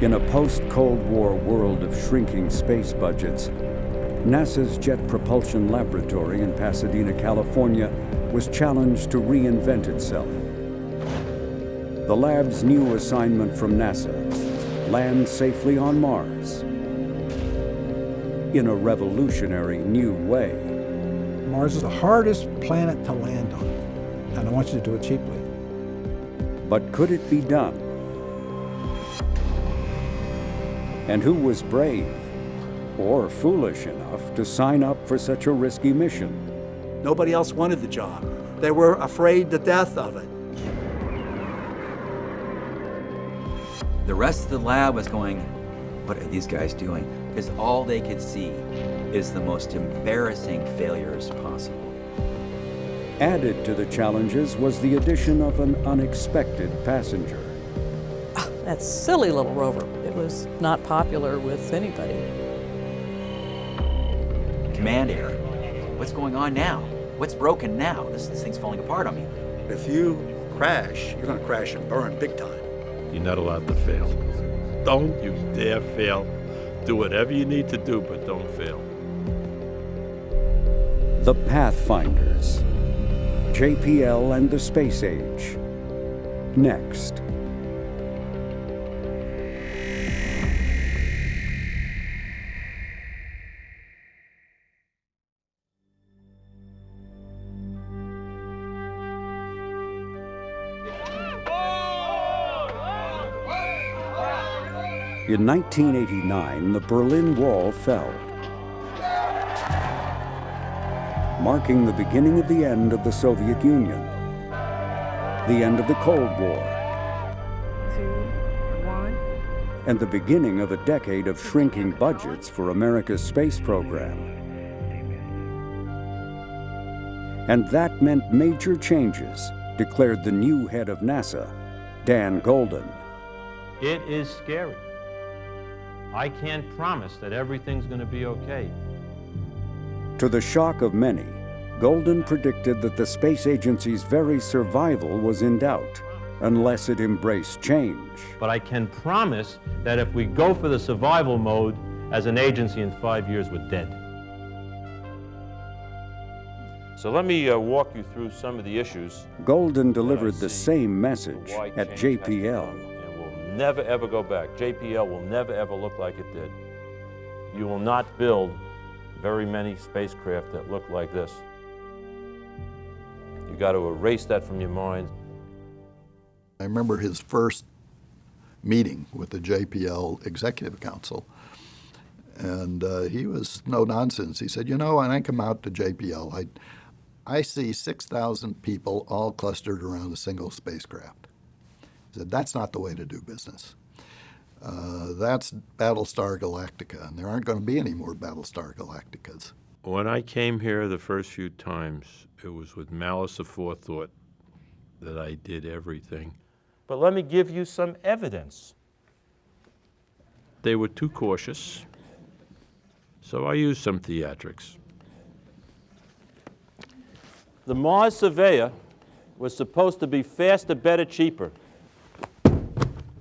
In a post-Cold War world of shrinking space budgets, NASA's Jet Propulsion Laboratory in Pasadena, California, was challenged to reinvent itself. The lab's new assignment from NASA: land safely on Mars in a revolutionary new way. Mars is the hardest planet to land on, and I want you to do it cheaply. But could it be done? And who was brave or foolish enough to sign up for such a risky mission? Nobody else wanted the job. They were afraid to death of it. The rest of the lab was going, what are these guys doing? Because all they could see is the most embarrassing failures possible. Added to the challenges was the addition of an unexpected passenger. That silly little rover. It was not popular with anybody. Command error. What's going on now? What's broken now? This thing's falling apart on me. If you crash, you're going to crash and burn big time. You're not allowed to fail. Don't you dare fail. Do whatever you need to do, but don't fail. The Pathfinders, JPL and the Space Age. Next. In 1989, the Berlin Wall fell, marking the beginning of the end of the Soviet Union, the end of the Cold War, 2, 1. and the beginning of a decade of shrinking budgets for America's space program. And that meant major changes, declared the new head of NASA, Dan Goldin. It is scary. I can't promise that everything's going to be okay. To the shock of many, Goldin predicted that the space agency's very survival was in doubt unless it embraced change. But I can promise that if we go for the survival mode, as an agency in 5 years, we're dead. So let me walk you through some of the issues. Goldin delivered the same message at JPL. Never ever go back. JPL will never ever look like it did. You will not build very many spacecraft that look like this. You got to erase that from your mind. I remember his first meeting with the JPL Executive Council, and he was no nonsense. He said, you know, when I come out to JPL, I see 6,000 people all clustered around a single spacecraft. He said, that's not the way to do business. That's Battlestar Galactica, and there aren't going to be any more Battlestar Galacticas. When I came here the first few times, it was with malice aforethought that I did everything. But let me give you some evidence. They were too cautious, so I used some theatrics. The Mars Surveyor was supposed to be faster, better, cheaper.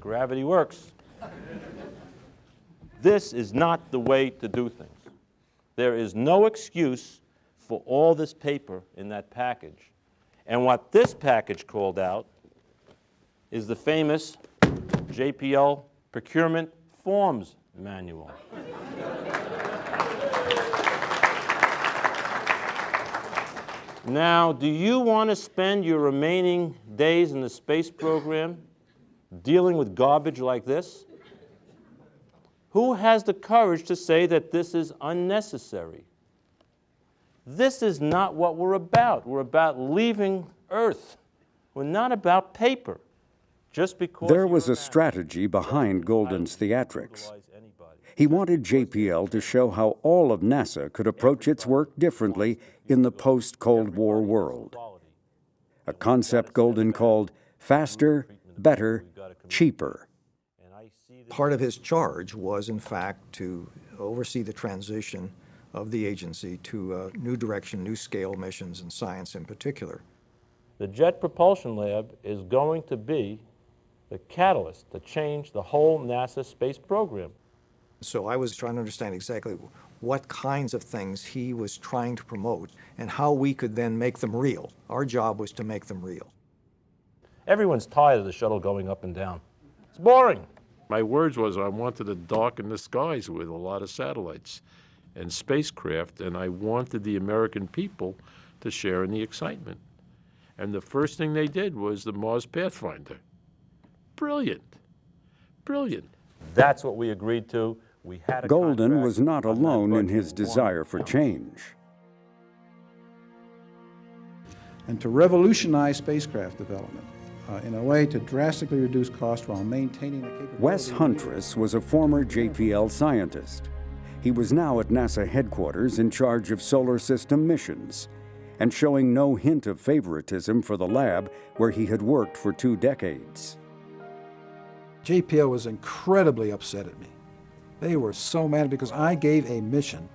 Gravity works. This is not the way to do things. There is no excuse for all this paper in that package. And what this package called out is the famous JPL Procurement Forms Manual. Now, do you want to spend your remaining days in the space program dealing with garbage like this? Who has the courage to say that this is unnecessary? This is not what we're about. We're about leaving Earth. We're not about paper. Just because there was a strategy behind Goldin's theatrics. He wanted JPL to show how all of NASA could approach its work differently in the post-Cold War world. A concept Goldin called faster, better, cheaper. Part of his charge was, in fact, to oversee the transition of the agency to a new direction, new scale missions, and science in particular. The Jet Propulsion Lab is going to be the catalyst to change the whole NASA space program. So I was trying to understand exactly what kinds of things he was trying to promote and how we could then make them real. Our job was to make them real. Everyone's tired of the shuttle going up and down. It's boring. My words was I wanted to darken the skies with a lot of satellites and spacecraft, and I wanted the American people to share in the excitement. And the first thing they did was the Mars Pathfinder. Brilliant. Brilliant. That's what we agreed to. We had a Golden contract was not on that alone in budget. his desire for change. And to revolutionize spacecraft development in a way to drastically reduce cost while maintaining the capability. Wes Huntress was a former JPL scientist. He was now at NASA headquarters in charge of solar system missions and showing no hint of favoritism for the lab where he had worked for 2 decades. JPL was incredibly upset at me. They were so mad because I gave a mission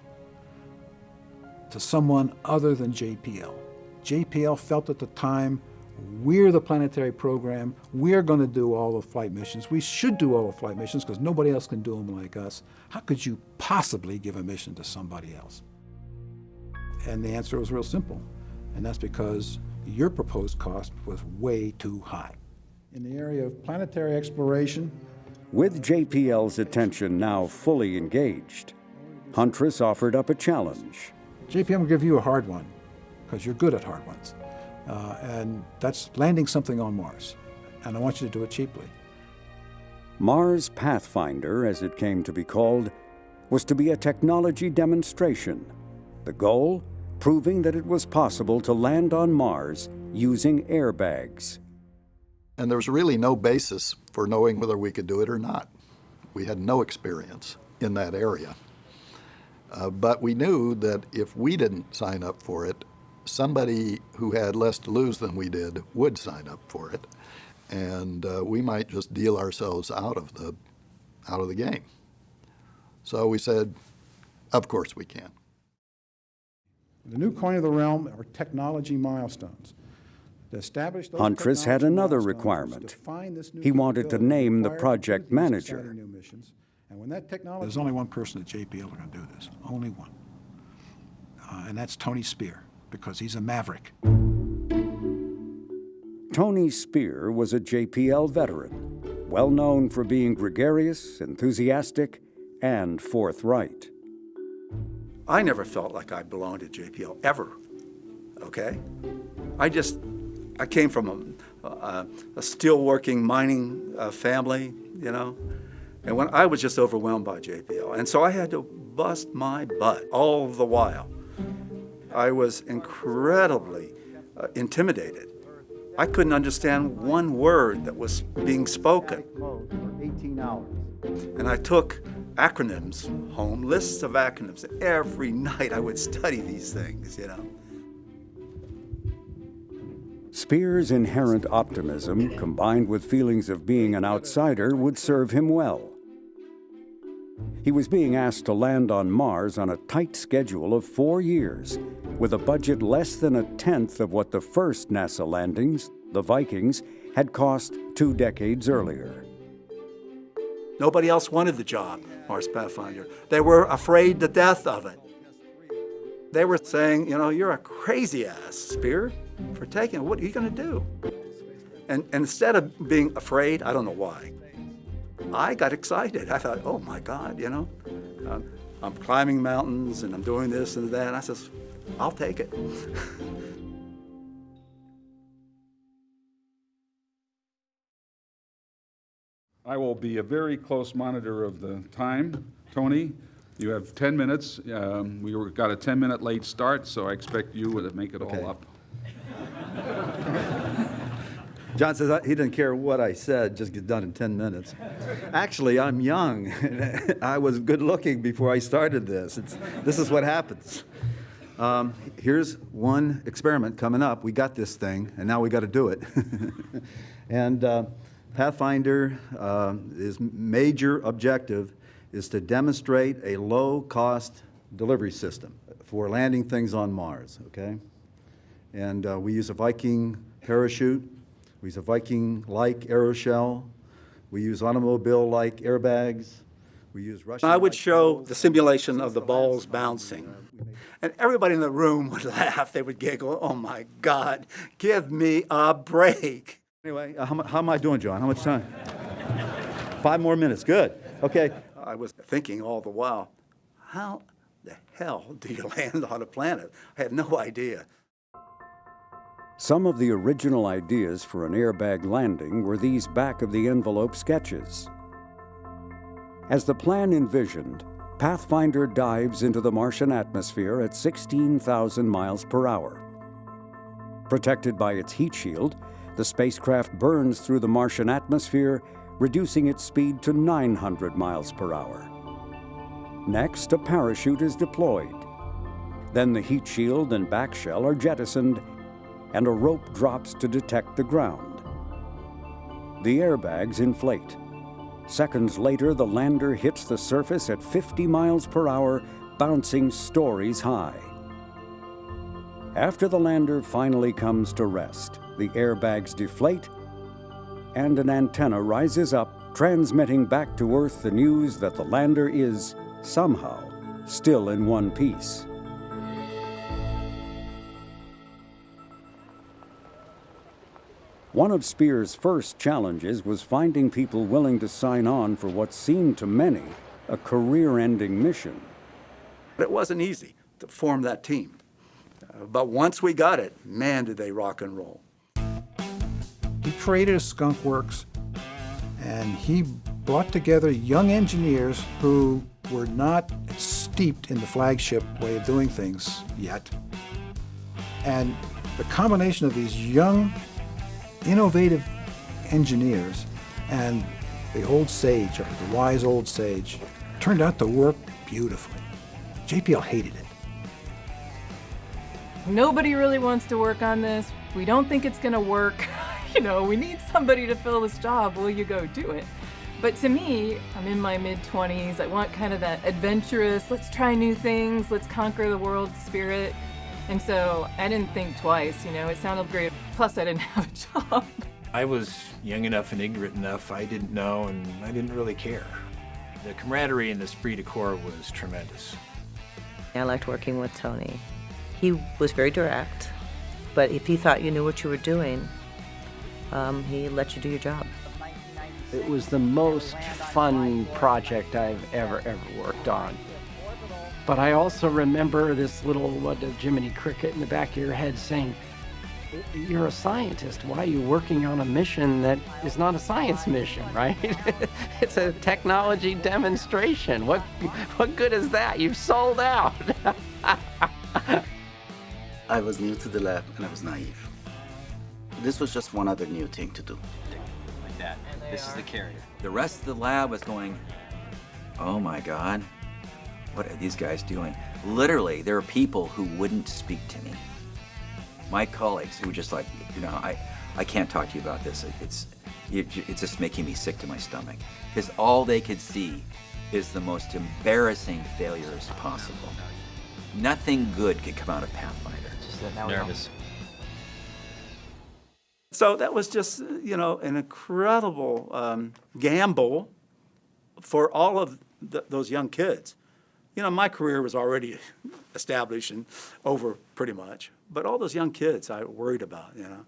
to someone other than JPL. JPL felt at the time, we're the planetary program, we're going to do all the flight missions, we should do all the flight missions because nobody else can do them like us. How could you possibly give a mission to somebody else? And the answer was real simple, and that's because your proposed cost was way too high. In the area of planetary exploration, With JPL's attention now fully engaged, Huntress offered up a challenge. JPL will give you a hard one, because you're good at hard ones. And that's landing something on Mars. And I want you to do it cheaply. Mars Pathfinder, as it came to be called, was to be a technology demonstration. The goal, proving that it was possible to land on Mars using airbags. And there was really no basis for knowing whether we could do it or not. We had no experience in that area. But we knew that if we didn't sign up for it, somebody who had less to lose than we did would sign up for it. And we might just deal ourselves out of the game. So we said, of course we can. The new coin of the realm are technology milestones. To establish those Huntress had technology another milestones, requirement. define this new He wanted to capability name the required project to complete these manager. exciting new missions. And when that technology, there's only one person at JPL who can do this, only one. And that's Tony Spear, because he's a maverick. Tony Spear was a JPL veteran, well known for being gregarious, enthusiastic, and forthright. I never felt like I belonged to JPL, ever, okay? I came from a steel-working mining family, you know, and when I was just overwhelmed by JPL. And so I had to bust my butt all the while. I was incredibly intimidated. I couldn't understand one word that was being spoken. And I took acronyms home, lists of acronyms. Every night I would study these things, you know. Spear's inherent optimism, combined with feelings of being an outsider, would serve him well. He was being asked to land on Mars on a tight schedule of 4 years, with a budget less than a tenth of what the first NASA landings, the Vikings, had cost 2 decades earlier. Nobody else wanted the job, Mars Pathfinder. They were afraid to death of it. They were saying, you know, you're a crazy ass, Spear, for taking it. What are you going to do? And instead of being afraid, I don't know why, I got excited. I thought, oh my God, you know, I'm climbing mountains and I'm doing this and that. And I says, I'll take it. I will be a very close monitor of the time. Tony, you have 10 minutes. We got a 10-minute late start, so I expect you to make it all up. John says he didn't care what I said, just get done in 10 minutes. Actually, I'm young. I was good looking before I started this. This is what happens. Here's one experiment coming up. We got this thing, and now we got to do it. And Pathfinder, his major objective is to demonstrate a low-cost delivery system for landing things on Mars, okay? And we use a Viking parachute. We use a Viking-like aeroshell. We use automobile-like airbags. We use Russian. I would show the simulation of the balls bouncing. And everybody in the room would laugh. They would giggle. Oh, my God, give me a break. Anyway, how am I doing, John? How much time? 5 more minutes. Good. Okay. I was thinking all the while, how the hell do you land on a planet? I had no idea. Some of the original ideas for an airbag landing were these back-of-the-envelope sketches. As the plan envisioned, Pathfinder dives into the Martian atmosphere at 16,000 miles per hour. Protected by its heat shield, the spacecraft burns through the Martian atmosphere, reducing its speed to 900 miles per hour. Next, a parachute is deployed. Then the heat shield and back shell are jettisoned, and a rope drops to detect the ground. The airbags inflate. Seconds later, the lander hits the surface at 50 miles per hour, bouncing stories high. After the lander finally comes to rest, the airbags deflate, and an antenna rises up, transmitting back to Earth the news that the lander is, somehow, still in one piece. One of Spear's first challenges was finding people willing to sign on for what seemed to many a career-ending mission. It wasn't easy to form that team. But once we got it, man, did they rock and roll. He created a skunk works, and he brought together young engineers who were not steeped in the flagship way of doing things yet. And the combination of these young, innovative engineers and the old sage, or the wise old sage, turned out to work beautifully. JPL hated it. Nobody really wants to work on this. We don't think it's gonna work. You know, we need somebody to fill this job. Will you go do it? But to me, I'm in my mid-20s. I want kind of that adventurous, let's try new things, let's conquer the world spirit. And so I didn't think twice, you know, it sounded great. Plus I didn't have a job. I was young enough and ignorant enough, I didn't know and I didn't really care. The camaraderie and the esprit de corps was tremendous. I liked working with Tony. He was very direct, but if he thought you knew what you were doing, he let you do your job. It was the most fun project I've ever worked on. But I also remember this little, Jiminy Cricket in the back of your head saying, you're a scientist, why are you working on a mission that is not a science mission, right? It's a technology demonstration. What good is that? You've sold out. I was new to the lab and I was naive. This was just one other new thing to do. Like that. This is the carrier. The rest of the lab was going, oh my God, what are these guys doing? Literally, there are people who wouldn't speak to me. My colleagues who were just like, you know, I can't talk to you about this. It's just making me sick to my stomach. Because all they could see is the most embarrassing failures possible. Nothing good could come out of Pathfinder. Nervous. So that was just, you know, an incredible gamble for all of those young kids. You know, my career was already established and over pretty much, but all those young kids I worried about, you know.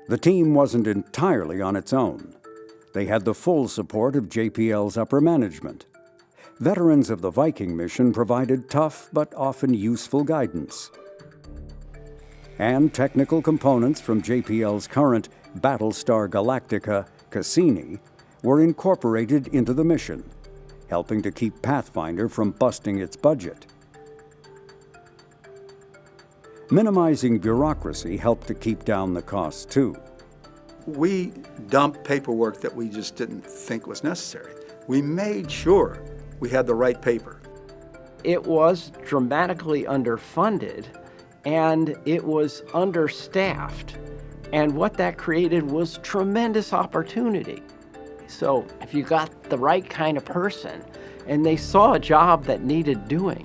The team wasn't entirely on its own. They had the full support of JPL's upper management. Veterans of the Viking mission provided tough but often useful guidance. And technical components from JPL's current Battlestar Galactica, Cassini, were incorporated into the mission, helping to keep Pathfinder from busting its budget. Minimizing bureaucracy helped to keep down the costs, too. We dumped paperwork that we just didn't think was necessary. We made sure we had the right paper. It was dramatically underfunded, and it was understaffed. And what that created was tremendous opportunity. So if you got the right kind of person, and they saw a job that needed doing,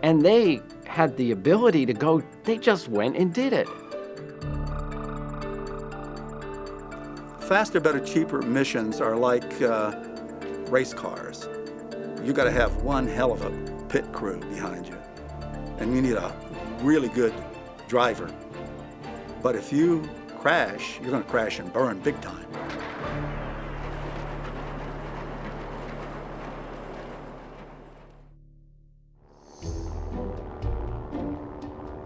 and they had the ability to go, they just went and did it. faster, better, cheaper missions are like race cars. You got to have one hell of a pit crew behind you, and you need a really good driver. But if you crash, you're going to crash and burn big time.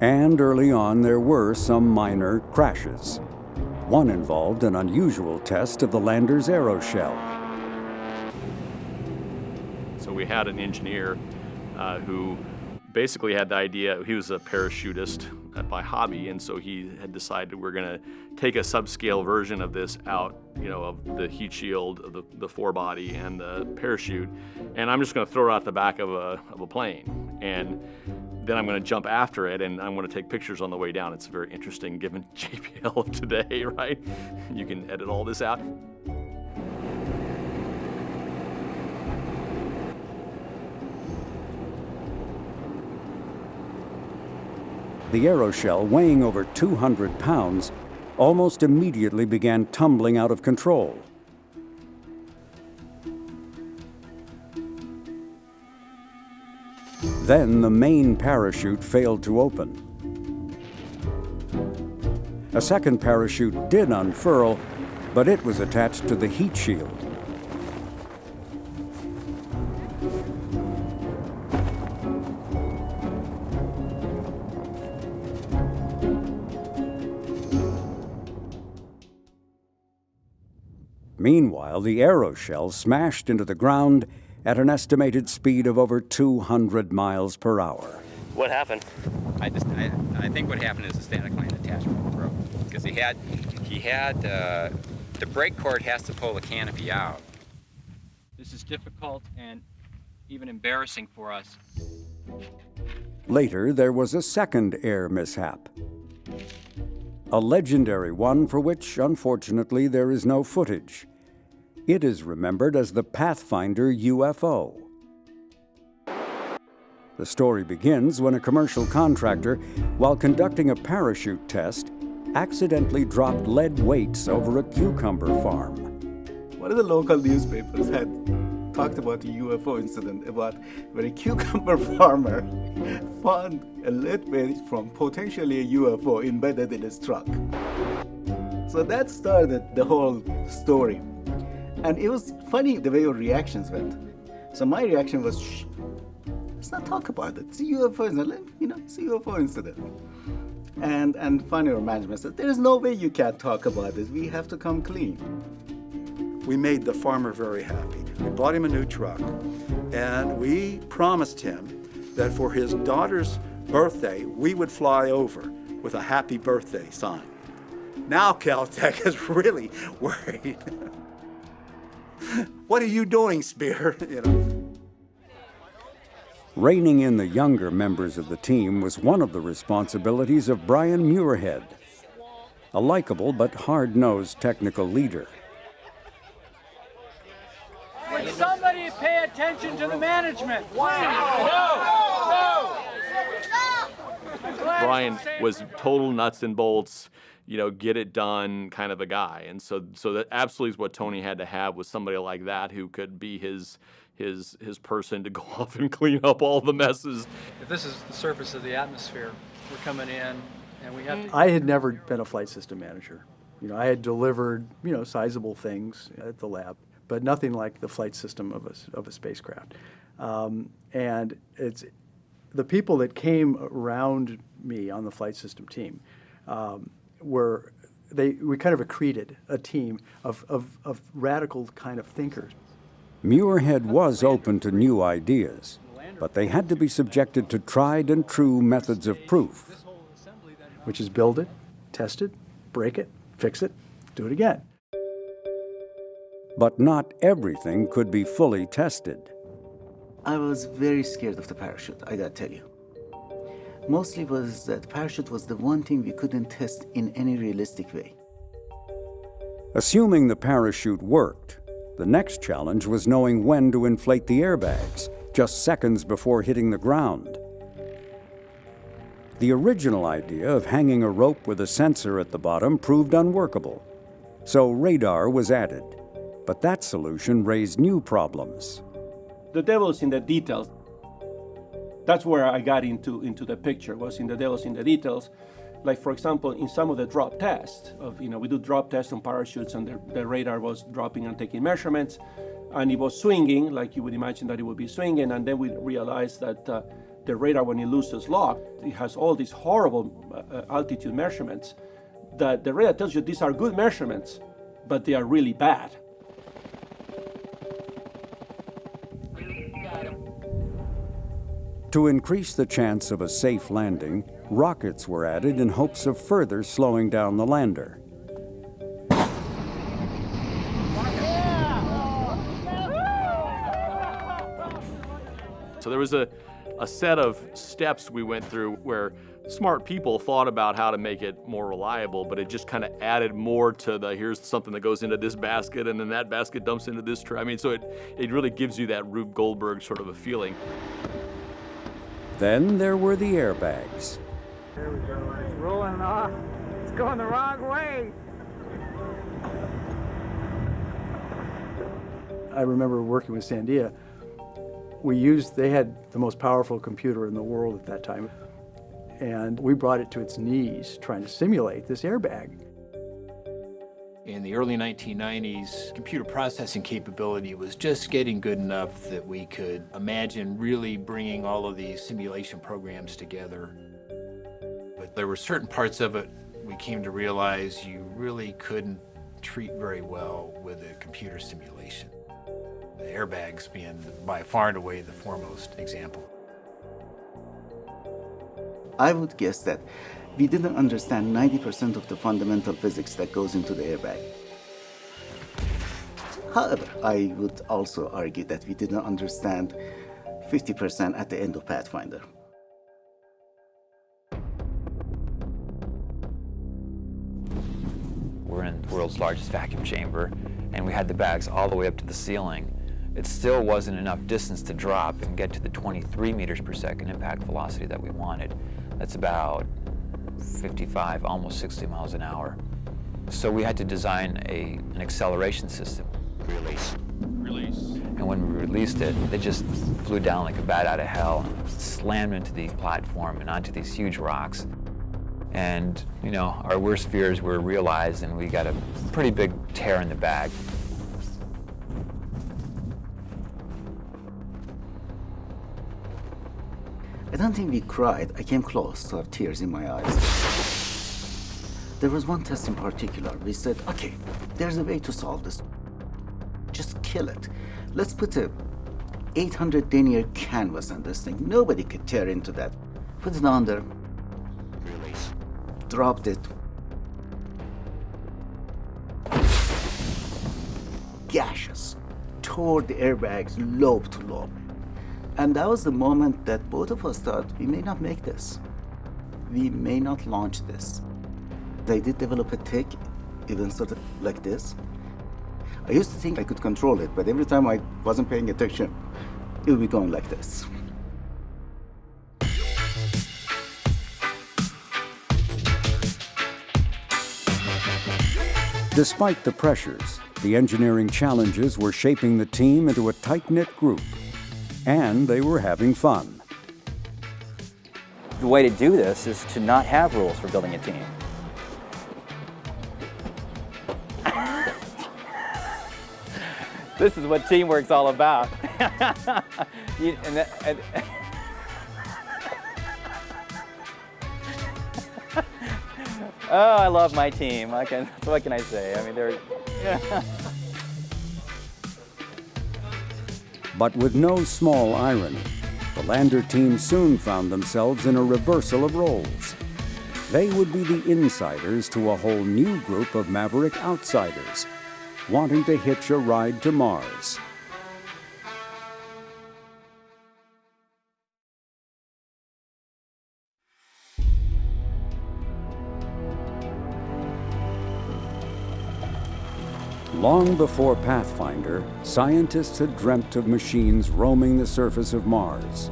And early on, there were some minor crashes. One involved an unusual test of the lander's aeroshell. So we had an engineer who basically had the idea, he was a parachutist by hobby, and so he had decided we're going to take a subscale version of this out, you know, of the heat shield, of the forebody and the parachute, and I'm just going to throw it out the back of a plane. And then I'm going to jump after it, and I'm going to take pictures on the way down. It's very interesting given JPL of today, right? You can edit all this out. The aeroshell, weighing over 200 pounds, almost immediately began tumbling out of control. Then the main parachute failed to open. A second parachute did unfurl, but it was attached to the heat shield. Meanwhile, the aeroshell smashed into the ground at an estimated speed of over 200 miles per hour. What happened? I think what happened is the static line attachment broke, because he had the brake cord has to pull the canopy out. This is difficult and even embarrassing for us. Later, there was a second air mishap. A legendary one for which, unfortunately, there is no footage. It is remembered as the Pathfinder UFO. The story begins when a commercial contractor, while conducting a parachute test, accidentally dropped lead weights over a cucumber farm. One of the local newspapers had talked about a UFO incident about where a cucumber farmer found a lead weight from potentially a UFO embedded in his truck. So that started the whole story. And it was funny the way your reactions went. So my reaction was, shh, let's not talk about it. It's a UFO incident, it's a UFO incident. And finally our management said, there is no way you can't talk about this. We have to come clean. We made the farmer very happy. We bought him a new truck, and we promised him that for his daughter's birthday, we would fly over with a happy birthday sign. Now Caltech is really worried. What are you doing, Spear? Reining in the younger members of the team was one of the responsibilities of Brian Muirhead, a likable but hard-nosed technical leader. Would somebody pay attention to the management? Brian was total nuts and bolts, get it done kind of a guy. And so that absolutely is what Tony had to have, was somebody like that who could be his person to go off and clean up all the messes. If this is the surface of the atmosphere, we're coming in and we have to... I had never been a flight system manager. I had delivered, sizable things at the lab, but nothing like the flight system of a spacecraft. And it's the people that came around me on the flight system team we kind of accreted a team of radical kind of thinkers. Muirhead was open to new ideas, but they had to be subjected to tried and true methods of proof. Which is build it, test it, break it, fix it, do it again. But not everything could be fully tested. I was very scared of the parachute, I gotta tell you. Mostly was that the parachute was the one thing we couldn't test in any realistic way. Assuming the parachute worked, the next challenge was knowing when to inflate the airbags, just seconds before hitting the ground. The original idea of hanging a rope with a sensor at the bottom proved unworkable. So radar was added, but that solution raised new problems. The devil's in the details. That's where I got into the picture, was in the devil's in the details. Like, for example, in some of the drop tests, we do drop tests on parachutes, and the radar was dropping and taking measurements, and it was swinging, like you would imagine that it would be swinging, and then we realized that the radar, when it loses lock, it has all these horrible altitude measurements that the radar tells you these are good measurements, but they are really bad. To increase the chance of a safe landing, rockets were added in hopes of further slowing down the lander. So there was a set of steps we went through where smart people thought about how to make it more reliable, but it just kind of added more to the, here's something that goes into this basket and then that basket dumps into this tray. I mean, so it really gives you that Rube Goldberg sort of a feeling. Then there were the airbags. There we go. It's rolling off. It's going the wrong way. I remember working with Sandia. They had the most powerful computer in the world at that time. And we brought it to its knees trying to simulate this airbag. In the early 1990s, computer processing capability was just getting good enough that we could imagine really bringing all of these simulation programs together. But there were certain parts of it we came to realize you really couldn't treat very well with a computer simulation. The airbags being by far and away the foremost example. I would guess that we didn't understand 90% of the fundamental physics that goes into the airbag. However, I would also argue that we didn't understand 50% at the end of Pathfinder. We're in the world's largest vacuum chamber, and we had the bags all the way up to the ceiling. It still wasn't enough distance to drop and get to the 23 meters per second impact velocity that we wanted. That's about 55, almost 60 miles an hour. So we had to design an acceleration system. Release. And when we released it, it just flew down like a bat out of hell and slammed into the platform and onto these huge rocks. And, our worst fears were realized, and we got a pretty big tear in the bag. I don't think we cried. I came close to have tears in my eyes. There was one test in particular. We said, okay, there's a way to solve this. Just kill it. Let's put a 800 denier canvas on this thing. Nobody could tear into that. Put it on there. Release. Dropped it. Gaseous. Tore the airbags lobe to lobe. And that was the moment that both of us thought, we may not make this. We may not launch this. They did develop a tick, even sort of like this. I used to think I could control it, but every time I wasn't paying attention, it would be going like this. Despite the pressures, the engineering challenges were shaping the team into a tight-knit group. And they were having fun. The way to do this is to not have rules for building a team. This is what teamwork's all about. Oh, I love my team. What can I say? I mean, they're. But with no small irony, the lander team soon found themselves in a reversal of roles. They would be the insiders to a whole new group of maverick outsiders, wanting to hitch a ride to Mars. Long before Pathfinder, scientists had dreamt of machines roaming the surface of Mars.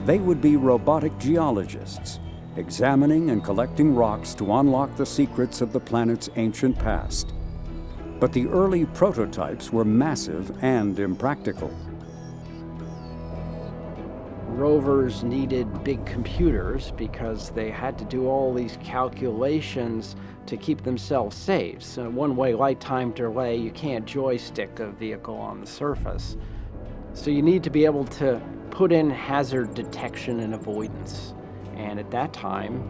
They would be robotic geologists, examining and collecting rocks to unlock the secrets of the planet's ancient past. But the early prototypes were massive and impractical. Rovers needed big computers because they had to do all these calculations to keep themselves safe. So one-way light time delay, you can't joystick a vehicle on the surface. So you need to be able to put in hazard detection and avoidance. And at that time,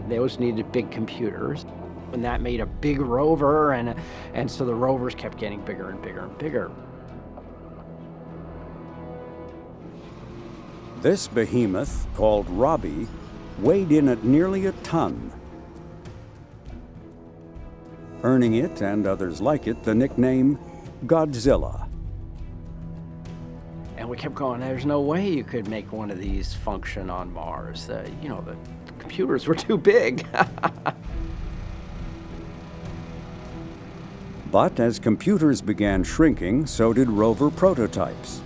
those needed big computers. And that made a big rover, and so the rovers kept getting bigger and bigger and bigger. This behemoth, called Robbie, weighed in at nearly a ton, earning it, and others like it, the nickname Godzilla. And we kept going, there's no way you could make one of these function on Mars. You know, the computers were too big. But as computers began shrinking, so did rover prototypes.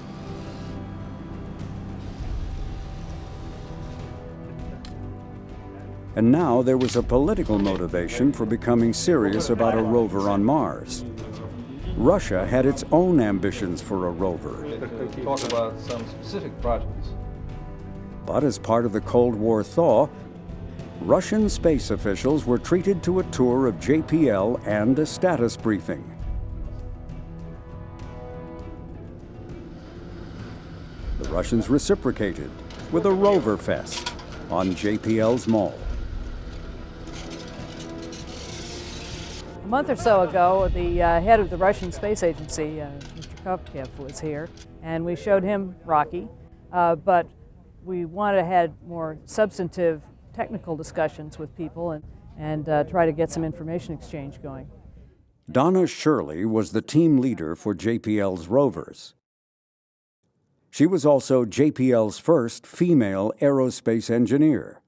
And now there was a political motivation for becoming serious about a rover on Mars. Russia had its own ambitions for a rover. Talk about some specific projects. But as part of the Cold War thaw, Russian space officials were treated to a tour of JPL and a status briefing. The Russians reciprocated with a rover fest on JPL's mall. A month or so ago, the head of the Russian Space Agency, Mr. Kovkev, was here, and we showed him Rocky, but we wanted to have more substantive technical discussions with people and try to get some information exchange going. Donna Shirley was the team leader for JPL's rovers. She was also JPL's first female aerospace engineer.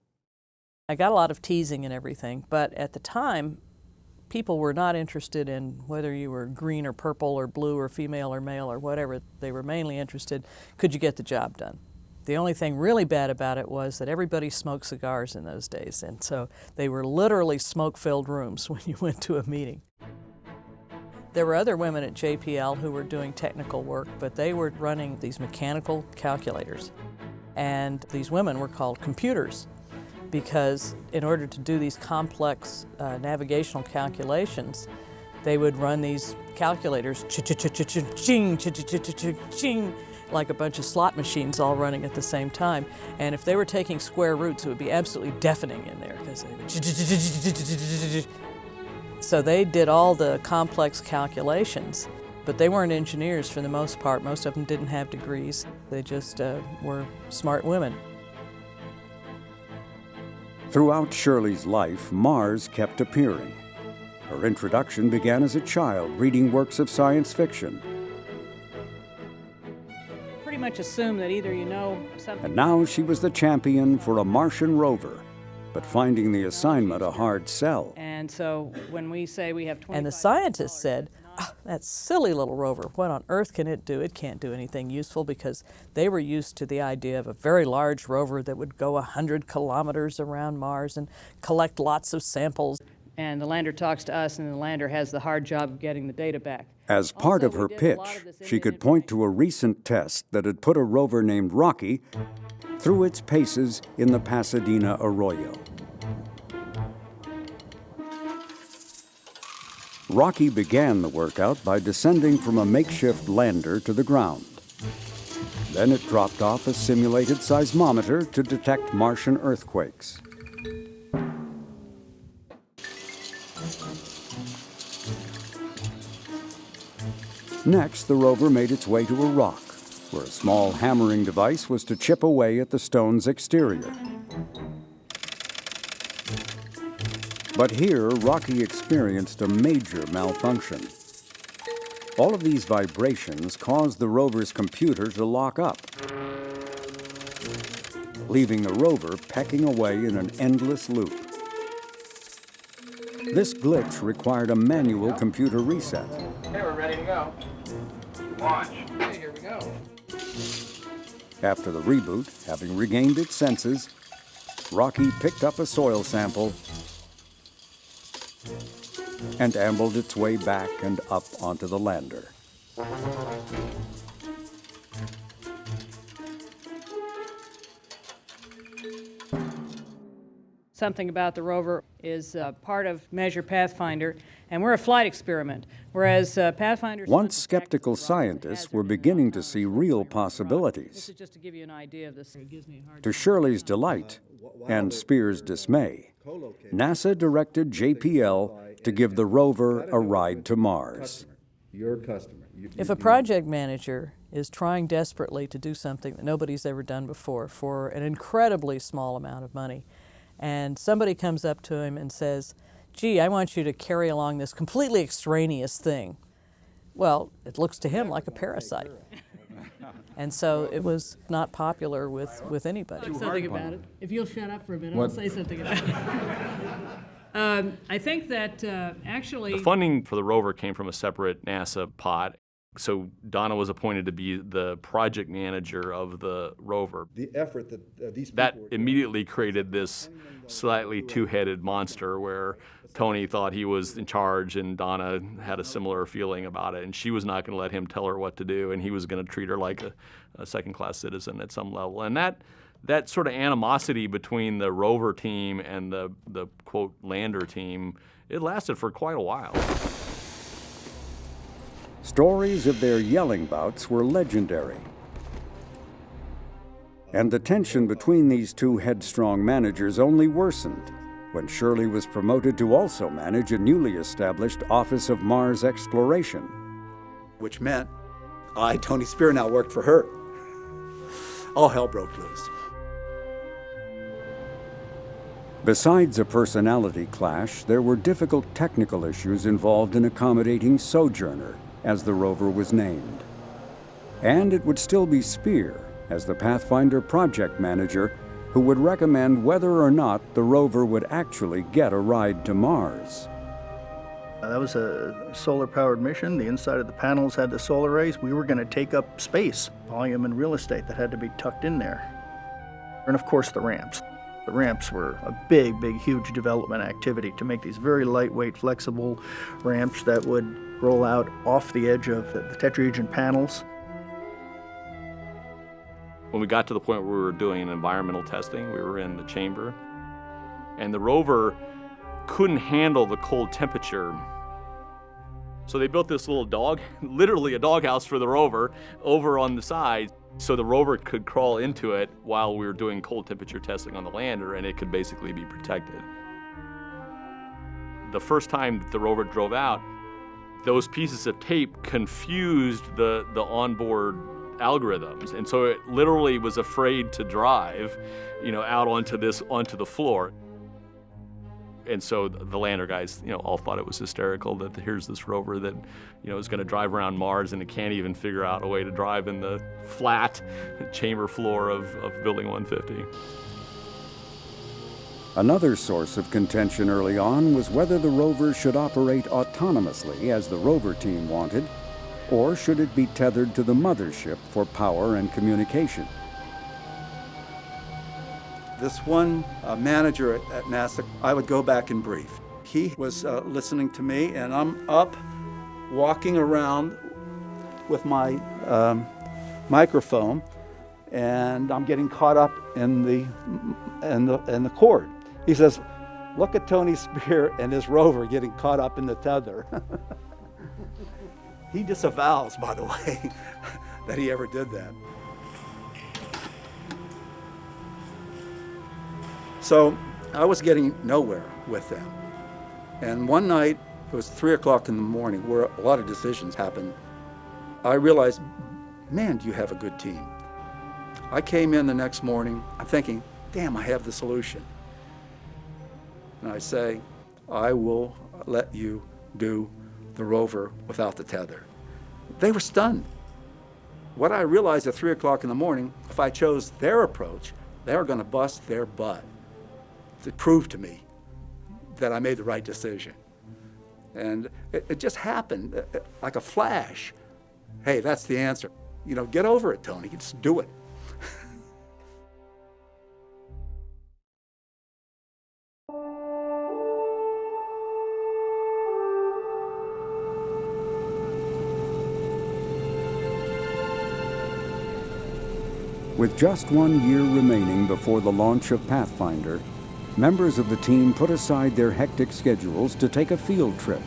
I got a lot of teasing and everything, but at the time, people were not interested in whether you were green or purple or blue or female or male or whatever. They were mainly interested, could you get the job done? The only thing really bad about it was that everybody smoked cigars in those days, and so they were literally smoke-filled rooms when you went to a meeting. There were other women at JPL who were doing technical work, but they were running these mechanical calculators. And these women were called computers, because in order to do these complex navigational calculations, they would run these calculators, ching, ching, like a bunch of slot machines all running at the same time. And if they were taking square roots, it would be absolutely deafening in there, because they would. So they did all the complex calculations, but they weren't engineers for the most part. Most of them didn't have degrees. They just were smart women. Throughout Shirley's life, Mars kept appearing. Her introduction began as a child, reading works of science fiction. Pretty much assume that either you know something. And now she was the champion for a Martian rover, but finding the assignment a hard sell. And so when we say we have 25... And the scientists said, oh, that silly little rover, what on earth can it do? It can't do anything useful, because they were used to the idea of a very large rover that would go 100 kilometers around Mars and collect lots of samples. And the lander talks to us, and the lander has the hard job of getting the data back. As part of her pitch, she could point to a recent test that had put a rover named Rocky through its paces in the Pasadena Arroyo. Rocky began the workout by descending from a makeshift lander to the ground. Then it dropped off a simulated seismometer to detect Martian earthquakes. Next, the rover made its way to a rock, where a small hammering device was to chip away at the stone's exterior. But here, Rocky experienced a major malfunction. All of these vibrations caused the rover's computer to lock up, leaving the rover pecking away in an endless loop. This glitch required a manual computer reset. Okay, we're ready to go. Launch. Okay, here we go. After the reboot, having regained its senses, Rocky picked up a soil sample and ambled its way back and up onto the lander. Something about the rover is part of Measure Pathfinder, and we're a flight experiment, whereas Pathfinder... Once skeptical scientists were beginning to see real possibilities. This is just to give you an idea of this. It gives me a hard To Shirley's delight and Spear's dismay, NASA directed JPL to give the rover a ride to Mars. Your customer. If a project manager is trying desperately to do something that nobody's ever done before for an incredibly small amount of money, and somebody comes up to him and says, gee, I want you to carry along this completely extraneous thing. Well, it looks to him like a parasite. And so it was not popular with anybody. Something about it. If you'll shut up for a minute, What? I'll say something about it. I think that actually... The funding for the rover came from a separate NASA pot. So Donna was appointed to be the project manager of the rover. The effort that these people That were immediately created this slightly two-headed monster where Tony thought he was in charge and Donna had a similar feeling about it, and she was not going to let him tell her what to do, and he was going to treat her like a second-class citizen at some level. And that sort of animosity between the rover team and the quote lander team, it lasted for quite a while. Stories of their yelling bouts were legendary. And the tension between these two headstrong managers only worsened when Shirley was promoted to also manage a newly established Office of Mars Exploration. Which meant Tony Spear, now worked for her. All hell broke loose. Besides a personality clash, there were difficult technical issues involved in accommodating Sojourner, as the rover was named. And it would still be Spear, as the Pathfinder project manager, who would recommend whether or not the rover would actually get a ride to Mars. That was a solar-powered mission. The inside of the panels had the solar rays. We were going to take up space, volume, and real estate that had to be tucked in there. And of course, the ramps. The ramps were a big, huge development activity to make these very lightweight, flexible ramps that would roll out off the edge of the tetrahedron panels. When we got to the point where we were doing environmental testing, we were in the chamber, and the rover couldn't handle the cold temperature. So they built this little literally a doghouse for the rover over on the side, so the rover could crawl into it while we were doing cold temperature testing on the lander, and it could basically be protected. The first time that the rover drove out, those pieces of tape confused the onboard algorithms, and so it literally was afraid to drive, out onto the floor. And so the lander guys, all thought it was hysterical that here's this rover that, is going to drive around Mars and it can't even figure out a way to drive in the flat chamber floor of Building 150. Another source of contention early on was whether the rover should operate autonomously, as the rover team wanted, or should it be tethered to the mothership for power and communication. This one manager at NASA, I would go back and brief. He was listening to me, and I'm up walking around with my microphone, and I'm getting caught up in the cord. He says, "Look at Tony Spear and his rover getting caught up in the tether." He disavows, by the way, that he ever did that. So I was getting nowhere with them. And one night, it was 3 o'clock in the morning, where a lot of decisions happened. I realized, man, do you have a good team. I came in the next morning, I'm thinking, damn, I have the solution. And I say, I will let you do the rover without the tether. They were stunned. What I realized at 3 o'clock in the morning, if I chose their approach, they were going to bust their butt to prove to me that I made the right decision. And it just happened like a flash. Hey, that's the answer. Get over it, Tony. Just do it. With just 1 year remaining before the launch of Pathfinder, members of the team put aside their hectic schedules to take a field trip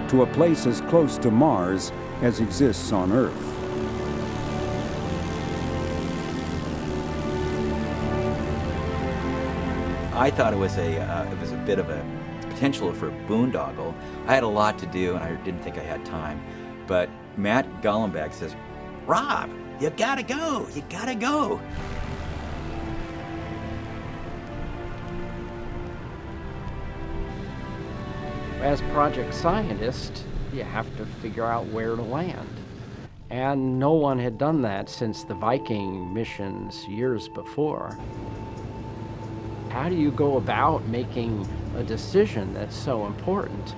to a place as close to Mars as exists on Earth. I thought it was a bit of a potential for boondoggle. I had a lot to do, and I didn't think I had time. But Matt Golombek says, "Rob, you gotta go. You gotta go." As project scientist, you have to figure out where to land. And no one had done that since the Viking missions years before. How do you go about making a decision that's so important?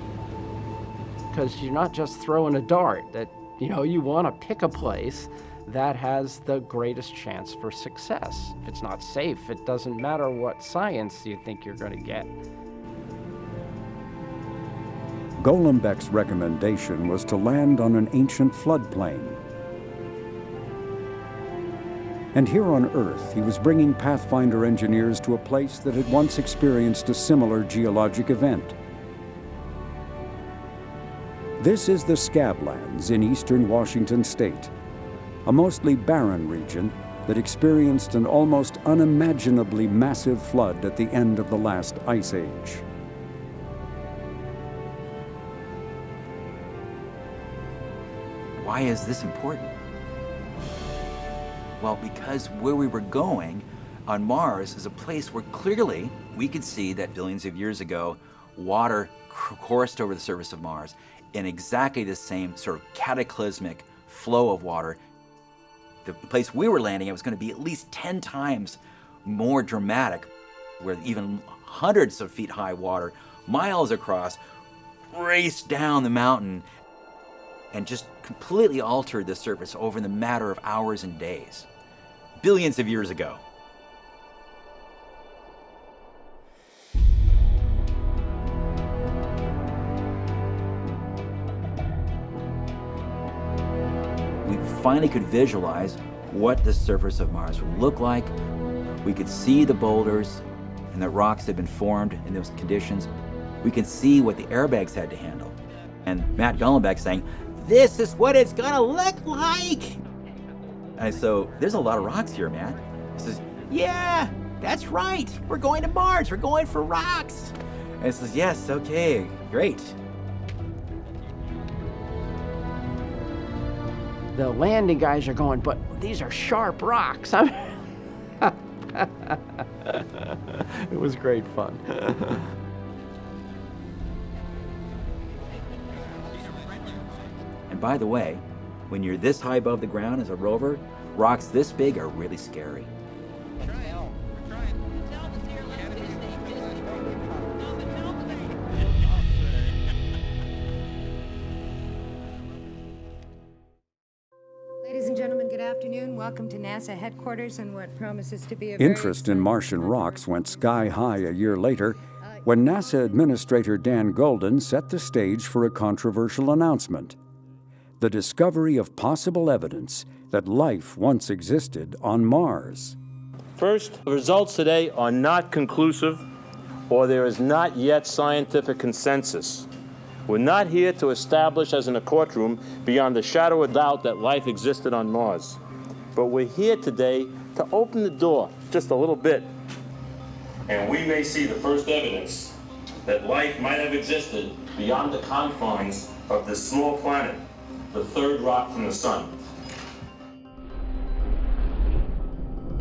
Because you're not just throwing a dart, that you want to pick a place that has the greatest chance for success. If it's not safe, it doesn't matter what science you think you're going to get. Golombek's recommendation was to land on an ancient floodplain. And here on Earth, he was bringing Pathfinder engineers to a place that had once experienced a similar geologic event. This is the Scablands in eastern Washington state, a mostly barren region that experienced an almost unimaginably massive flood at the end of the last ice age. Why is this important? Well, because where we were going on Mars is a place where clearly we could see that billions of years ago, water coursed over the surface of Mars in exactly the same sort of cataclysmic flow of water. The place we were landing at was going to be at least 10 times more dramatic, where even hundreds of feet high water, miles across, raced down the mountain and just completely altered the surface over the matter of hours and days. Billions of years ago. We finally could visualize what the surface of Mars would look like. We could see the boulders and the rocks that had been formed in those conditions. We could see what the airbags had to handle. And Matt Golombek saying, "This is what it's gonna look like!" And so, "There's a lot of rocks here, Matt." He says, "Yeah, that's right. We're going to Mars. We're going for rocks." And he says, "Yes, okay, great." The landing guys are going, "But these are sharp rocks." It was great fun. And by the way, when you're this high above the ground as a rover, rocks this big are really scary. Ladies and gentlemen, good afternoon. Welcome to NASA headquarters and what promises to be a very Interest in Martian rocks went sky high a year later when NASA Administrator Dan Golden set the stage for a controversial announcement: the discovery of possible evidence that life once existed on Mars. First, the results today are not conclusive, or there is not yet scientific consensus. We're not here to establish, as in a courtroom, beyond the shadow of doubt that life existed on Mars. But we're here today to open the door just a little bit. And we may see the first evidence that life might have existed beyond the confines of this small planet, the third rock from the sun.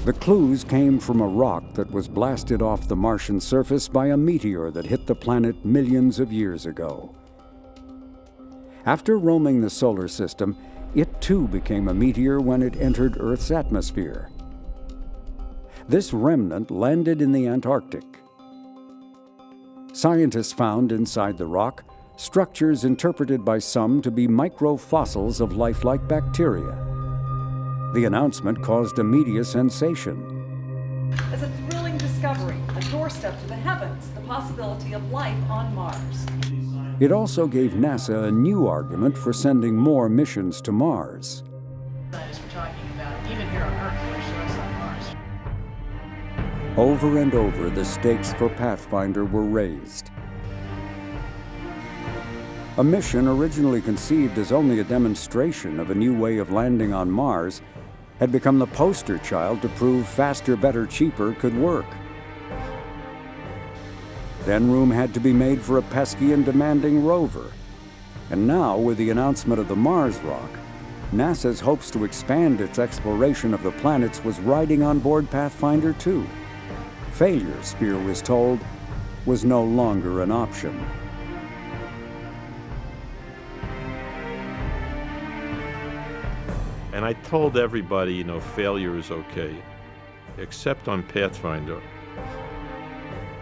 The clues came from a rock that was blasted off the Martian surface by a meteor that hit the planet millions of years ago. After roaming the solar system, it too became a meteor when it entered Earth's atmosphere. This remnant landed in the Antarctic. Scientists found inside the rock structures interpreted by some to be microfossils of lifelike bacteria. The announcement caused a media sensation. As a thrilling discovery, a doorstep to the heavens, the possibility of life on Mars. It also gave NASA a new argument for sending more missions to Mars. Over and over, the stakes for Pathfinder were raised. A mission originally conceived as only a demonstration of a new way of landing on Mars had become the poster child to prove faster, better, cheaper could work. Then room had to be made for a pesky and demanding rover. And now, with the announcement of the Mars rock, NASA's hopes to expand its exploration of the planets was riding on board Pathfinder 2. Failure, Spear was told, was no longer an option. And I told everybody, you know, failure is okay, except on Pathfinder.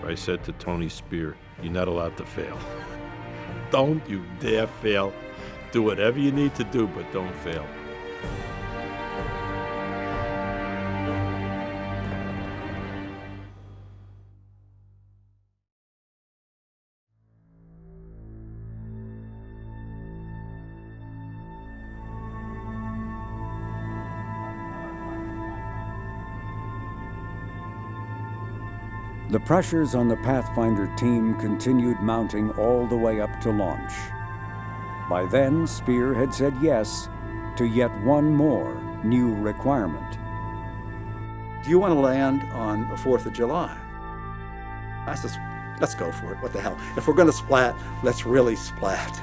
I said to Tony Spear, you're not allowed to fail. Don't you dare fail. Do whatever you need to do, but don't fail. The pressures on the Pathfinder team continued mounting all the way up to launch. By then, Spear had said yes to yet one more new requirement. Do you want to land on the 4th of July? I said, let's go for it. What the hell? If we're going to splat, let's really splat.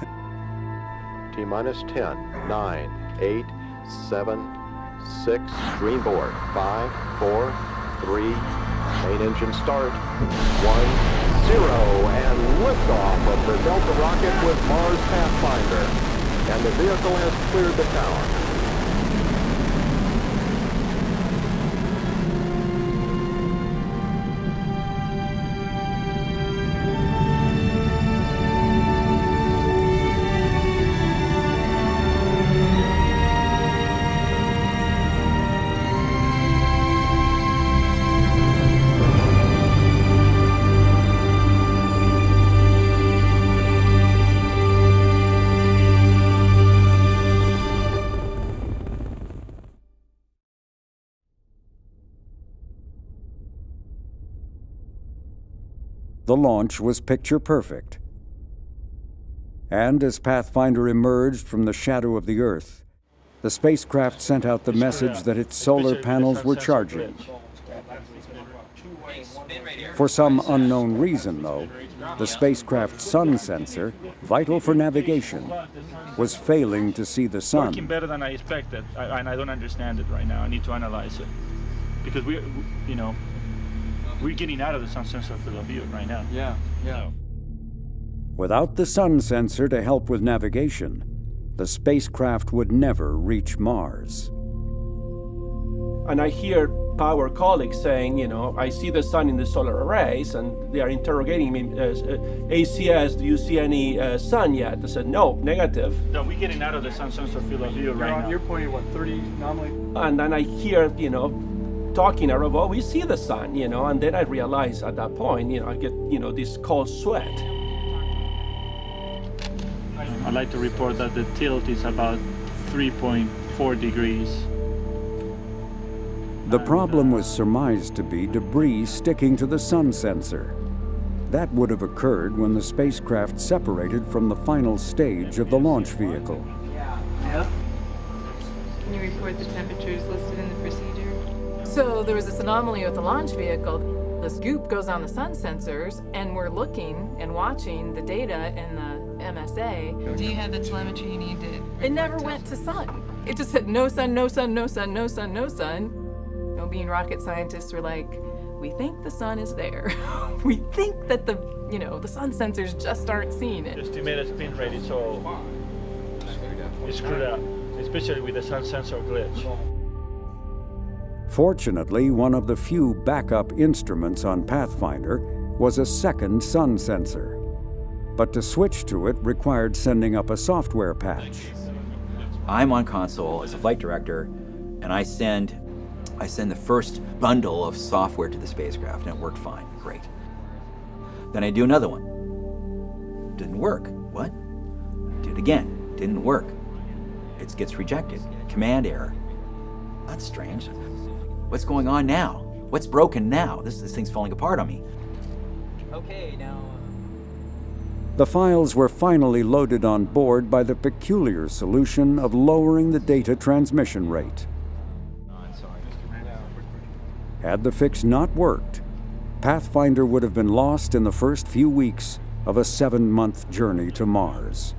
T-minus 10, 9, 8, 7, 6, green board, 5, 4, 3, main engine start, 1, 0, and liftoff of the Delta rocket with Mars Pathfinder. And the vehicle has cleared the tower. The launch was picture perfect. And as Pathfinder emerged from the shadow of the Earth, the spacecraft sent out the message that its solar panels were charging. For some unknown reason, though, the spacecraft's sun sensor, vital for navigation, was failing to see the sun. Working better than I expected, and I don't understand it right now. I need to analyze it. Because we're getting out of the sun sensor field of view right now. Yeah. Without the sun sensor to help with navigation, the spacecraft would never reach Mars. And I hear power colleagues saying, you know, I see the sun in the solar arrays, and they are interrogating me, ACS, do you see any sun yet? I said, no, negative. No, we're getting out of the sun sensor field of view right now. You're pointing, what, 30 nominally? And then I hear, you know, talking around, well, we see the sun, you know, and then I realize at that point, you know, I get, you know, this cold sweat. I'd like to report that the tilt is about 3.4 degrees. The problem was surmised to be debris sticking to the sun sensor. That would have occurred when the spacecraft separated from the final stage of the launch vehicle. Yeah. Can you report the temperatures listed in the procedure? So there was this anomaly with the launch vehicle. The scoop goes on the sun sensors, and we're looking and watching the data in the MSA. Do you have the telemetry you need to? It never went to sun. It just said no sun, no sun, no sun, no sun, no sun. You know, being rocket scientists, we're like, we think the sun is there. We think that the sun sensors just aren't seeing it. The estimated spin rate is all screwed up, especially with the sun sensor glitch. Fortunately, one of the few backup instruments on Pathfinder was a second sun sensor. But to switch to it required sending up a software patch. I'm on console as a flight director, and I send the first bundle of software to the spacecraft, and it worked fine, great. Then I do another one. Didn't work. What? Do it again. Didn't work. It gets rejected. Command error. That's strange. What's going on now? What's broken now? This thing's falling apart on me. Okay, now. The files were finally loaded on board by the peculiar solution of lowering the data transmission rate. Had the fix not worked, Pathfinder would have been lost in the first few weeks of a 7-month journey to Mars.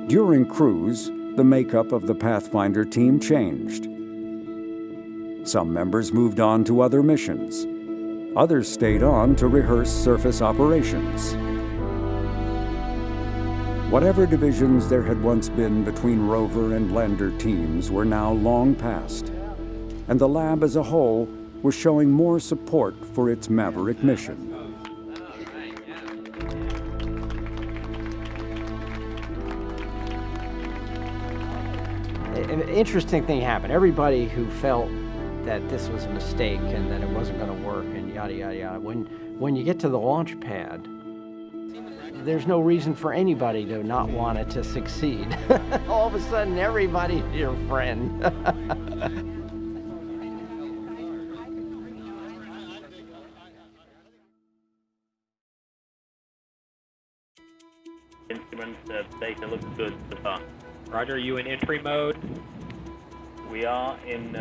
During cruise, the makeup of the Pathfinder team changed. Some members moved on to other missions. Others stayed on to rehearse surface operations. Whatever divisions there had once been between rover and lander teams were now long past, and the lab as a whole was showing more support for its maverick mission. An interesting thing happened. Everybody who felt that this was a mistake and that it wasn't going to work and yada, yada, yada, when you get to the launch pad, there's no reason for anybody to not want it to succeed. All of a sudden, everybody's your friend. Instrument data looks good so far. Roger, are you in entry mode? We are in.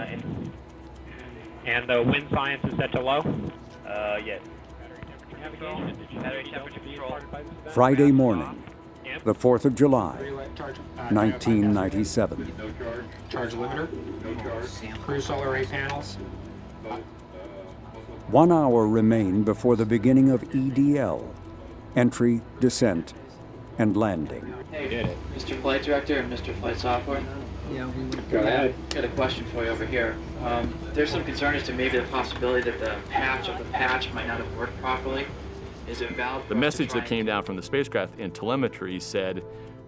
And the wind science is set to low? Yes. Friday morning, the 4th of July, 1997. Charge limiter. Crew solar array panels. 1 hour remained before the beginning of EDL, entry, descent, and landing. Hey, Mr. Flight Director and Mr. Flight Software. Yeah, we would Go ahead. Got a question for you over here. There's some concern as to maybe the possibility that the patch of the patch might not have worked properly. Is it valid? The message that came down from the spacecraft in telemetry said,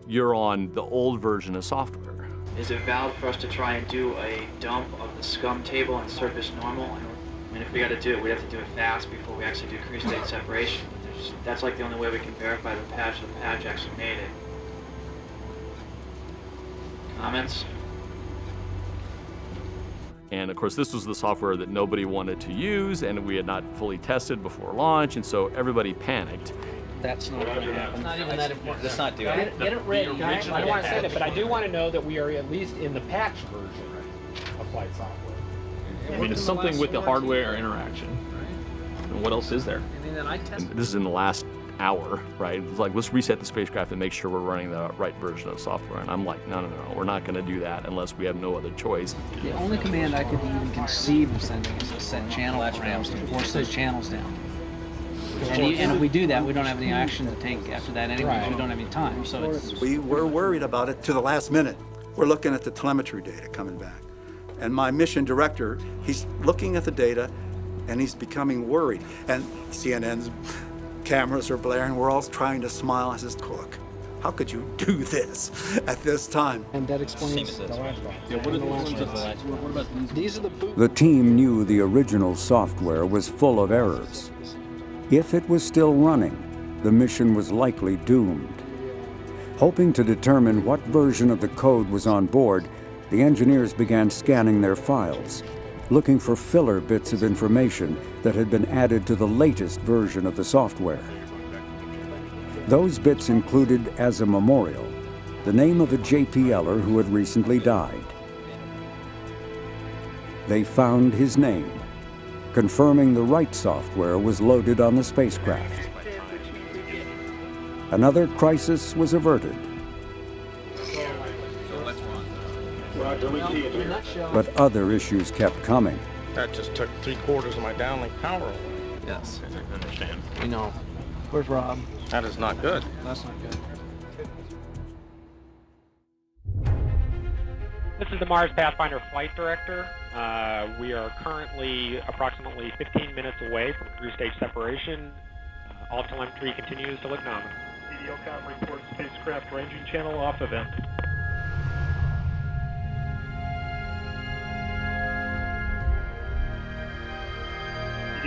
you're on the old version of software. Is it valid for us to try and do a dump of the scum table and surface normal? I mean, if we got to do it, we have to do it fast before we actually do crew state separation. That's like the only way we can verify the patch actually made it. Comments? And of course, this was the software that nobody wanted to use, and we had not fully tested before launch, and so everybody panicked. That's not going to happen. Not even that important. Let's not do it. Get it ready, guys. I don't want to say that, but I do want to know that we are at least in the patch version of flight software. I mean, it's something with the hardware interaction. And what else is there? And this is in the last hour, right? It's like, let's reset the spacecraft and make sure we're running the right version of software. And I'm like, no, we're not going to do that unless we have no other choice. The only command I could even conceive of sending is to set channel params to force those channels down. And if we do that, we don't have any action to take after that anyway. We don't have any time. So it's... We were worried about it to the last minute. We're looking at the telemetry data coming back. And my mission director, he's looking at the data and he's becoming worried. And CNN's cameras are blaring. We're all trying to smile. I says, look, how could you do this at this time? And that explains the last one. Yeah, what are the ones of the last one? What about these? These are the boot. The team knew the original software was full of errors. If it was still running, the mission was likely doomed. Hoping to determine what version of the code was on board, the engineers began scanning their files, looking for filler bits of information that had been added to the latest version of the software. Those bits included, as a memorial, the name of a JPLer who had recently died. They found his name, confirming the right software was loaded on the spacecraft. Another crisis was averted. But other issues kept coming. That just took 3/4 of my downlink power. Yes. I understand. You know, where's Rob? That is not good. That's not good. This is the Mars Pathfinder flight director. We are currently approximately 15 minutes away from crew stage separation. All telemetry continues to look nominal. CDLCOM reports spacecraft ranging channel off event.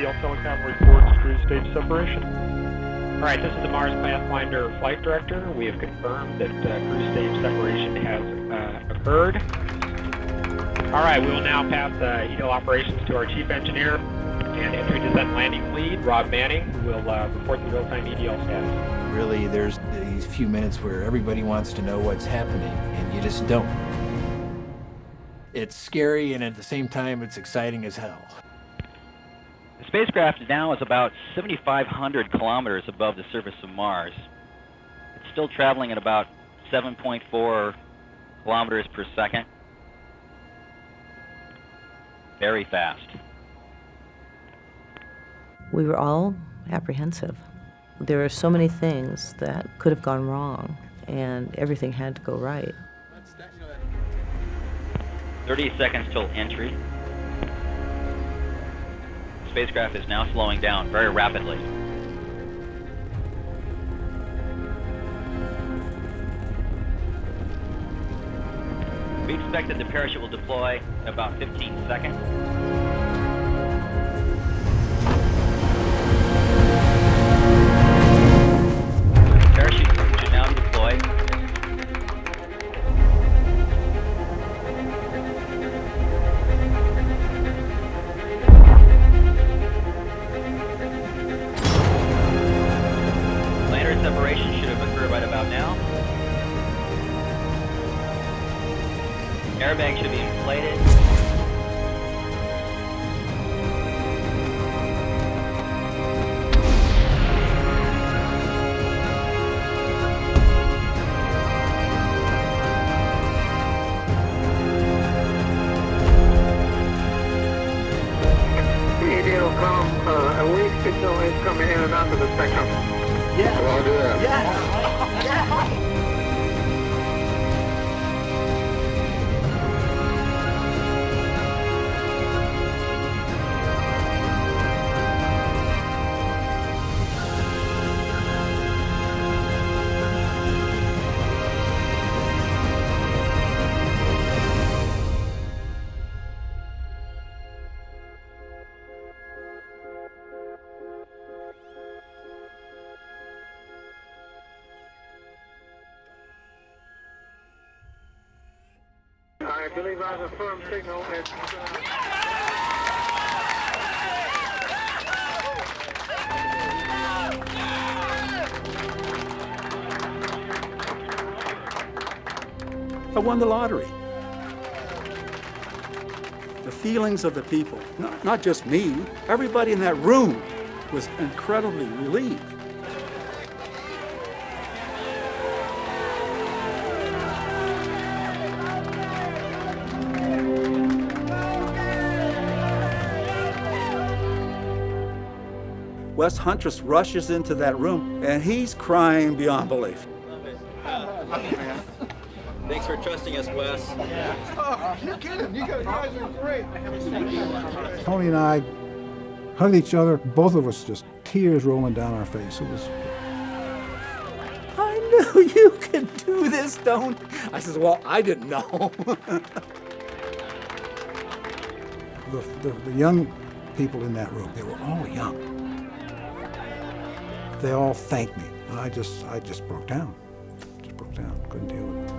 EDL telecom reports cruise stage separation. All right, this is the Mars Pathfinder flight director. We have confirmed that cruise stage separation has occurred. All right, we will now pass EDL operations to our chief engineer and entry descent landing lead, Rob Manning, who will report the real-time EDL status. Really, there's these few minutes where everybody wants to know what's happening, and you just don't. It's scary, and at the same time, it's exciting as hell. The spacecraft now is about 7,500 kilometers above the surface of Mars. It's still traveling at about 7.4 kilometers per second. Very fast. We were all apprehensive. There are so many things that could have gone wrong, and everything had to go right. 30 seconds till entry. Spacecraft is now slowing down very rapidly. We expect that the parachute will deploy in about 15 seconds. Parachute should now be deployed. Separation should have occurred right about now. Airbag should be inflated. EDL a weak signal is coming in and out of the spectrum. Yeah. I'll do that. Yeah. I believe I have a firm signal. I won the lottery. The feelings of the people, not just me, everybody in that room was incredibly relieved. Wes Huntress rushes into that room, and he's crying beyond belief. Thanks for trusting us, Wes. Oh, you're kidding. You guys are great. Tony and I hugged each other, both of us just tears rolling down our face. It was... I knew you could do this, don't you? I says, well, I didn't know. the young people in that room, they were all young. They all thanked me, and I just broke down. Just broke down, couldn't deal with it.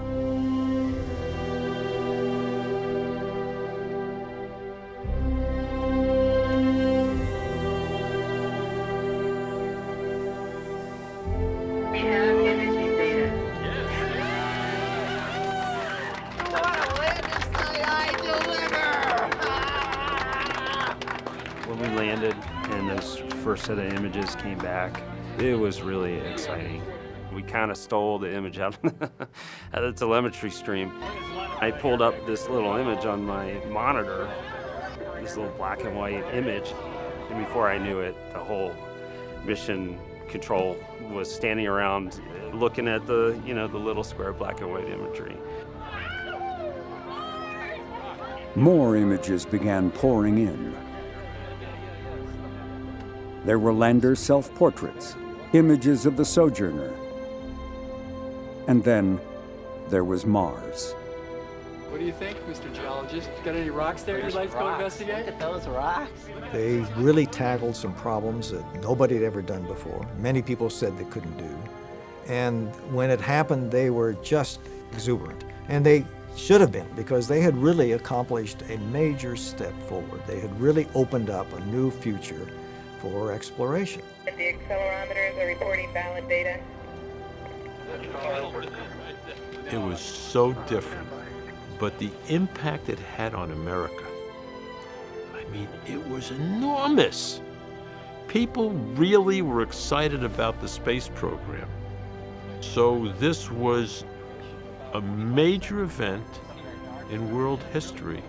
We have imaging data. When we landed and those first set of images came back, it was really exciting. We kind of stole the image out of the telemetry stream. I pulled up this little image on my monitor, this little black and white image, and before I knew it, the whole mission control was standing around looking at the little square black and white imagery. More images began pouring in. There were lander self-portraits, images of the Sojourner. And then there was Mars. What do you think, Mr. Geologist? Got any rocks there you'd like to go investigate? Look at those rocks. They really tackled some problems that nobody had ever done before. Many people said they couldn't do. And when it happened, they were just exuberant. And they should have been, because they had really accomplished a major step forward. They had really opened up a new future for exploration. The accelerometers are reporting valid data. It was so different, but the impact it had on America, I mean, it was enormous. People really were excited about the space program. So this was a major event in world history.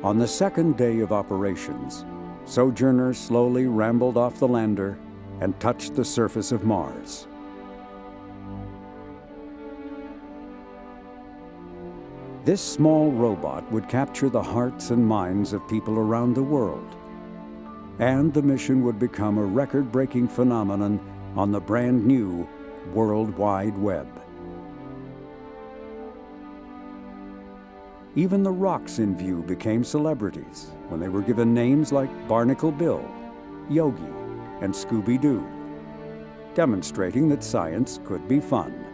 On the second day of operations, Sojourner slowly rambled off the lander and touched the surface of Mars. This small robot would capture the hearts and minds of people around the world, and the mission would become a record-breaking phenomenon on the brand new World Wide Web. Even the rocks in view became celebrities when they were given names like Barnacle Bill, Yogi, and Scooby-Doo, demonstrating that science could be fun.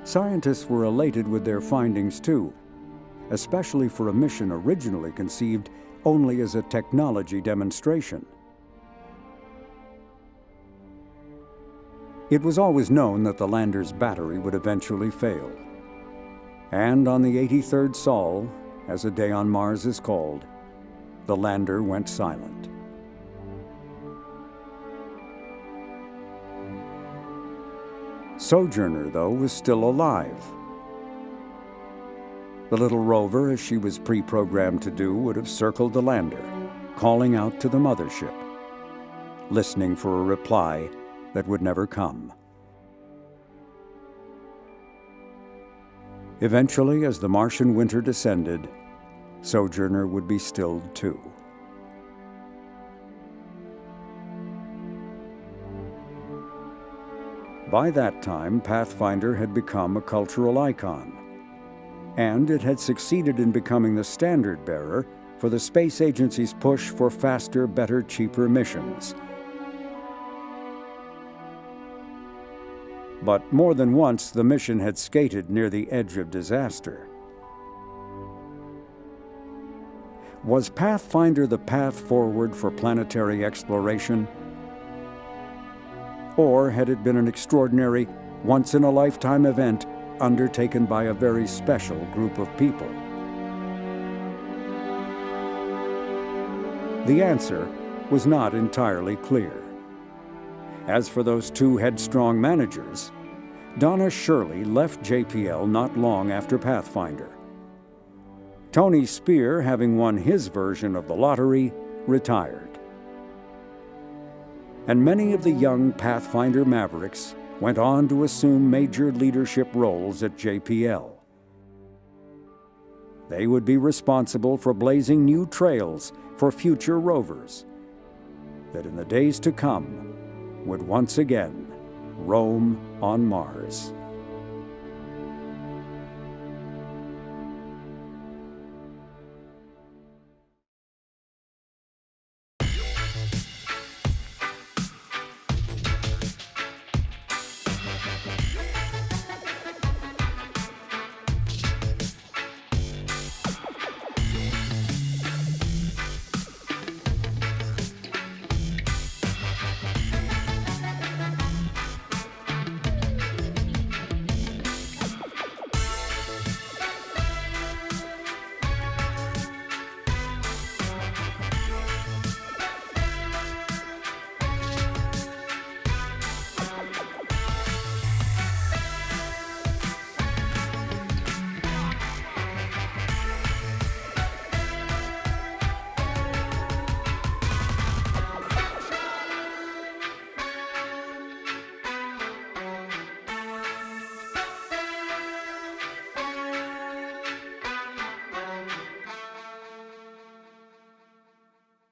Scientists were elated with their findings too, especially for a mission originally conceived only as a technology demonstration. It was always known that the lander's battery would eventually fail. And on the 83rd sol, as a day on Mars is called, the lander went silent. Sojourner, though, was still alive. The little rover, as she was pre-programmed to do, would have circled the lander, calling out to the mothership, listening for a reply that would never come. Eventually, as the Martian winter descended, Sojourner would be stilled too. By that time, Pathfinder had become a cultural icon, and it had succeeded in becoming the standard bearer for the space agency's push for faster, better, cheaper missions. But more than once, the mission had skated near the edge of disaster. Was Pathfinder the path forward for planetary exploration? Or had it been an extraordinary, once-in-a-lifetime event undertaken by a very special group of people? The answer was not entirely clear. As for those two headstrong managers, Donna Shirley left JPL not long after Pathfinder. Tony Spear, having won his version of the lottery, retired. And many of the young Pathfinder mavericks went on to assume major leadership roles at JPL. They would be responsible for blazing new trails for future rovers that in the days to come would once again roam on Mars.